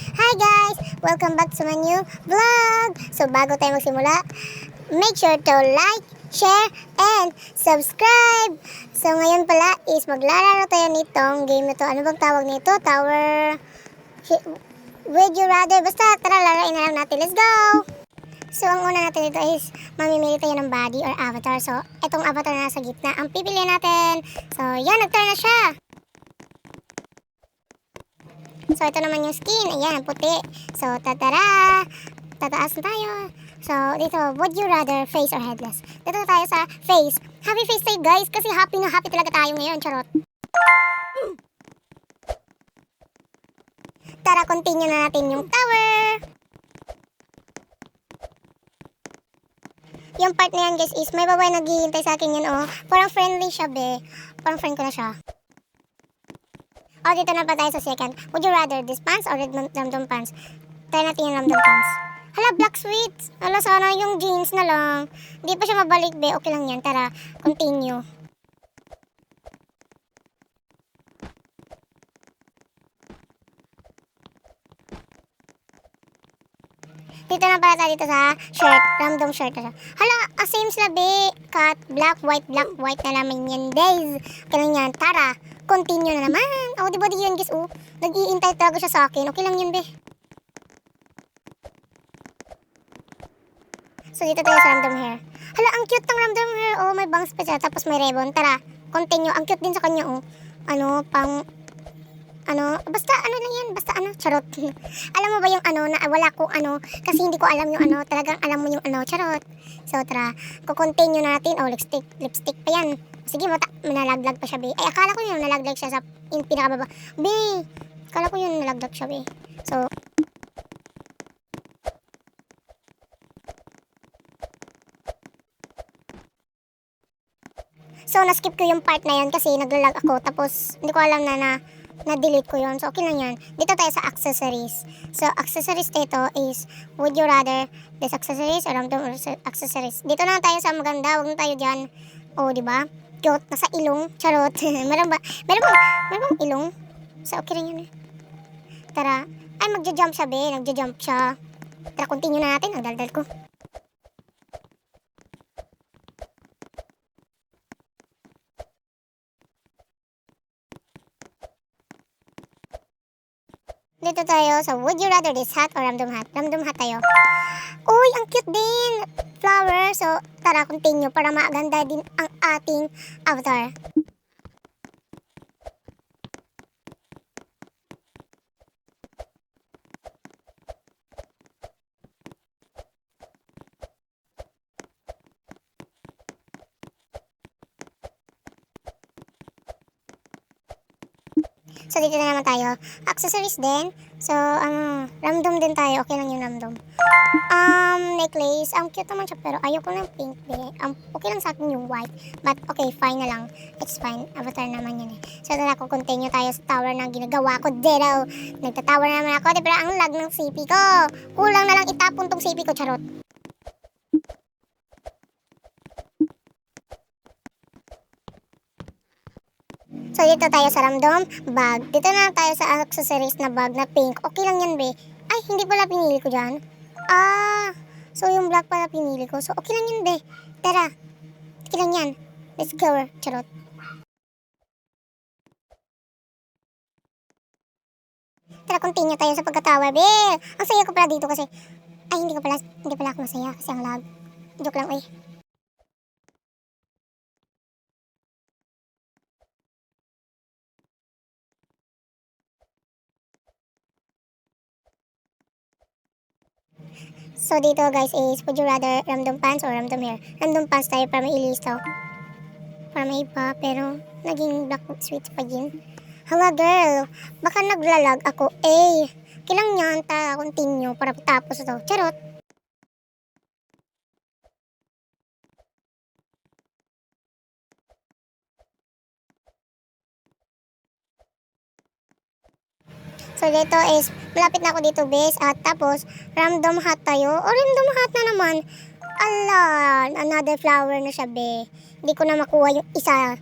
Hi guys! Welcome back to my new vlog! So bago tayo magsimula, make sure to like, share, and subscribe! So ngayon pala is maglalaro tayo nitong game na to. Ano bang tawag nito? Tower... Would you rather? Basta tara, larain na lang natin. Let's go! So ang una natin dito is mamimili tayo ng body or avatar. So itong avatar na nasa gitna ang pipili natin. So yan, nag-turn na siya! So, ito naman yung skin. Ayan, puti. So, tatara! Tataas na tayo. So, dito, would you rather face or headless? Dito tayo sa face. Happy face tayo, guys. Kasi happy na happy talaga tayo ngayon. Charot. Tara, continue na natin yung tower. Yung part na yan, guys, is may babae naghihintay sa akin yun, oh. Parang friendly siya, be. Parang friend ko na siya. O, dito na pa tayo sa second. Would you rather this pants or red ramdam pants? Try natin yung ramdam pants. Hala, black sweets. Hala, sana yung jeans na lang. Hindi pa siya mabalik, be. Okay lang yan. Tara, continue. Dito na pala tayo dito sa shirt. Random shirt na siya. Hala, same sila, be. Cut, black, white na naman yan, guys. Okay lang yan. Tara, continue na naman. Oh, diba di yun, guys, oh. Nag-iintay talaga siya sa akin. Okay lang yun, be. So, dito tayo sa random hair. Hala, ang cute ng random hair. Oh, may bangs pa siya. Tapos may ribbon. Tara, continue. Ang cute din sa kanya, oh. Basta ano lang yan. Basta ano, charot. Alam mo ba yung ano, na wala ko ano, kasi hindi ko alam yung ano, talagang alam mo yung ano, charot. So, tara, kukontinue na natin. Oh, lipstick pa yan. Sige, nalaglag pa siya, be. Ay, akala ko yun, nalaglag siya sa pinakababa. Be, akala ko yun, nalaglag siya, be. So, na-skip ko yung part na yun kasi naglalag ako. Tapos, hindi ko alam na-delete ko yun. So, okay lang yun. Dito tayo sa accessories. So, accessories dito is, would you rather this accessories or random accessories? Dito na tayo sa maganda. Huwag na tayo dyan. O, diba? Cute. Nasa ilong. Charot. Meron bang ilong? So, okay lang yun eh. Tara. Ay, magja-jump siya, be. Nagja-jump siya. Tara, continue na natin. Ang daldal ko. Dito tayo sa would you rather this hat or random hat? Random hat tayo. Uy, ang cute din. Flower. So, tara, continue para maganda din ang ating avatar. So, dito na naman tayo. Accessories din. So, random din tayo. Okay lang yung random. Necklace. Ang cute naman siya pero ayoko ng pink, be. Okay lang sa akin yung white. But, okay, fine na lang. It's fine. Avatar naman yun eh. So, tara, continue tayo sa tower na ginagawa ko. Dito. Nagtatower naman ako. Pero ang lag ng CP ko. Kulang na lang itapon tong CP ko. Charot. So, dito tayo sa random bag. Dito na tayo sa accessories na bag na pink. Okay lang yan, be. Ay, hindi pala pinili ko dyan. So yung black pala pinili ko. So, okay lang yun, be. Tara. Okay lang yan. Let's go. Charot. Tara, continue tayo sa pagkatawa, be. Ang saya ko pala dito kasi... Ay, hindi pala ako masaya kasi ang lag. Joke lang, eh. So, dito guys is, would you rather random pants or random hair? Random pants tayo para mailistaw. Para may iba, pero naging black sweet pa din. Hala girl, baka naglalag ako. Kailang yan, continue para tapos ito. Charot. So, dito is, malapit na ako dito, base. At tapos, random hat tayo. O, random hat na naman. Ala, another flower na siya, be. Hindi ko na makuha yung isa.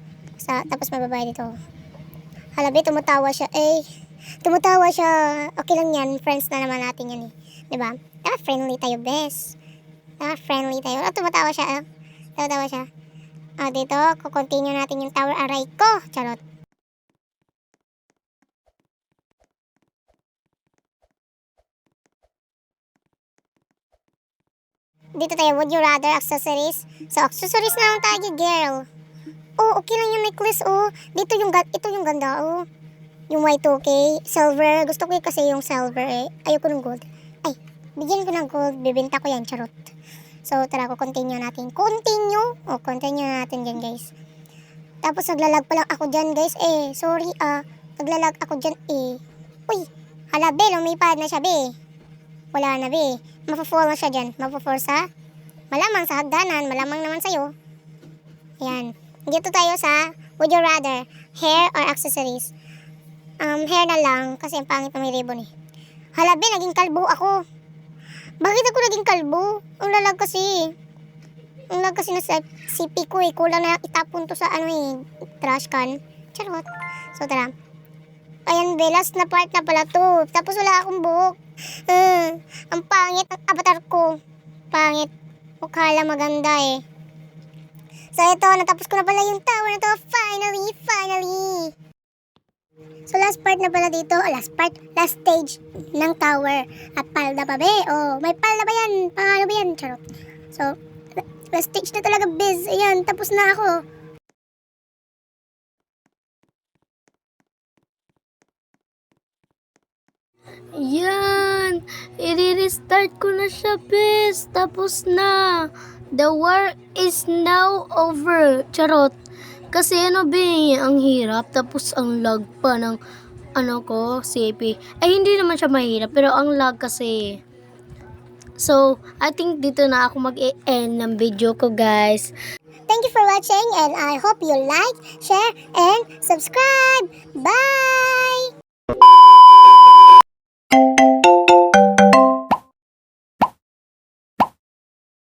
Tapos, may babae dito. Hala, be, tumatawa siya. Tumatawa siya. Okay lang yan. Friends na naman natin yan eh. Diba? Dapat friendly tayo, best. Dapat friendly tayo. Tumatawa siya. Tumatawa siya. Dito, kukontinue natin yung tower array ko. Charot. Dito tayo, would you rather accessories? So, accessories na lang tayo, girl. Oh, okay lang yung necklace, oh. Dito ito yung ganda, oh. Yung Y2K, silver. Gusto ko kasi yung silver, eh. Ayoko ng gold. Ay, bigyan ko ng gold. Bibenta ko yan, charot. So, tara, continue natin. Continue natin dyan, guys. Tapos, naglalag pa lang ako dyan, guys. Sorry, naglalag ako dyan, Uy, hala, be, lumipad na siya, be. Wala na, be. Mapafall na siya dyan. Mapafall sa malamang sa hagdanan. Malamang naman sa'yo. Ayan. Dito tayo sa would you rather hair or accessories? Hair na lang kasi ang pangit na may ribbon eh. Hala, be, naging kalbo ako. Bakit ako naging kalbo? Ang lalag kasi. Ang lalag kasi na sa CP ko eh. Kulang na itapon to sa trash can. Charot. So, tara. Ayan, be, last na part na pala to. Tapos wala akong buhok. Ang pangit ang avatar ko. Pangit. Mukha lang maganda eh. So ito, natapos ko na pala yung tower na to. Finally. So last part na pala dito. Last stage ng tower. At palda pa be. Oh, may palda ba yan? Pangalo ba yan? Charot. So, last stage na talaga biz. Ayan, tapos na ako. Yan! I-restart ko na siya, bes. Tapos na. The war is now over. Charot. Kasi ang hirap. Tapos ang lag pa ng CP. Ay, hindi naman siya mahirap. Pero ang lag kasi. So, I think dito na ako mag-e-end ng video ko, guys. Thank you for watching and I hope you like, share, and subscribe. Bye!